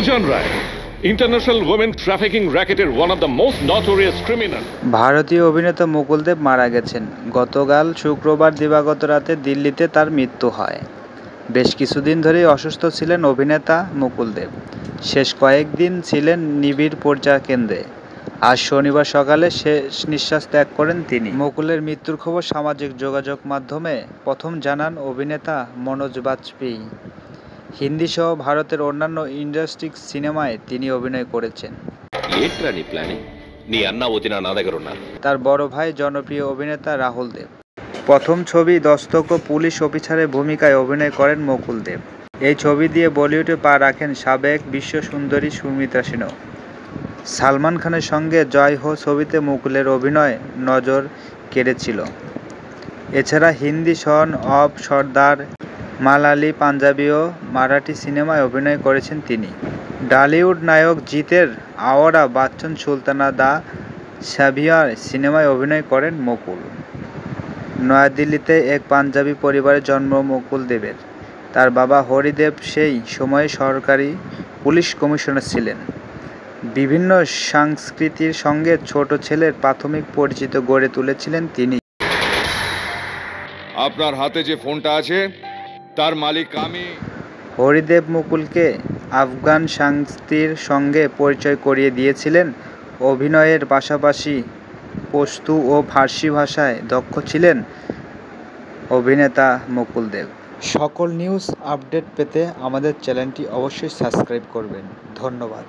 Sujan Roy, international women trafficking র্যাকেটের one of the most notorious criminal. ভারতীয় অভিনেতা মুকুল দেব মারা গেছেন। গতকাল শুক্রবার দিবাগত রাতে দিল্লিতে তার মৃত্যু হয়। বেশ কিছুদিন ধরেই অসুস্থ ছিলেন অভিনেতা মুকুল দেব। শেষ কয়েকদিন ছিলেন নিবিড় পরিচর্যা কেন্দ্রে। আজ শনিবার সকালে শেষ নিঃশ্বাস ত্যাগ করেন তিনি। মুকুলের মৃত্যুর খবর সামাজিক যোগাযোগ মাধ্যমে প্রথম জানান অভিনেতা মনোজ বাজপেয়ী। হিন্দি সহ ভারতের অন্যান্য ইন্ডাস্ট্রিক সিনেমায় তিনি অভিনয় করেছেন। তার বড় ভাই জনপ্রিয় অভিনেতা রাহুল দেব। প্রথম ছবি দস্তক ও পুলিশ অফিসারের ভূমিকায় অভিনয় করেন মুকুল দেব। এই ছবি দিয়ে বলিউডে পা রাখেন সাবেক বিশ্ব সুন্দরী সুমিত্রা সেনও। সালমান খানের সঙ্গে জয় হো ছবিতে মুকুলের অভিনয় নজর কেড়েছিল। এছাড়া হিন্দি সন অফ সর্দার, মালায়ালি, পাঞ্জাবি ও মারাঠি সিনেমায় অভিনয় করেছেন তিনি। টলিউড নায়ক জিতের আওরা বাচ্চন সুলতানা দ্য স্যাভিয়র সিনেমায় অভিনয় করেন মুকুল। নয়াদিল্লিতে এক পাঞ্জাবি পরিবারে জন্ম মুকুল দেবের। তার বাবা হরি দেব সেই সময়ে সরকারি পুলিশ কমিশনার ছিলেন। বিভিন্ন সংস্কৃতির সঙ্গে ছোট ছেলের প্রাথমিক পরিচিতি গড়ে তুলেছিলেন তিনি। আপনার হাতে যে ফোনটা আছে তার মালিক আমি। হরিদেব মুকুলকে আফগান সংস্কৃতির সঙ্গে পরিচয় করিয়ে দিয়েছিলেন। অভিনয়ের পাশাপাশি পশতু ও ফার্সি ভাষায় দক্ষ ছিলেন অভিনেতা মুকুল দেব। সকল নিউজ আপডেট পেতে আমাদের চ্যানেলটি অবশ্যই সাবস্ক্রাইব করবেন। ধন্যবাদ।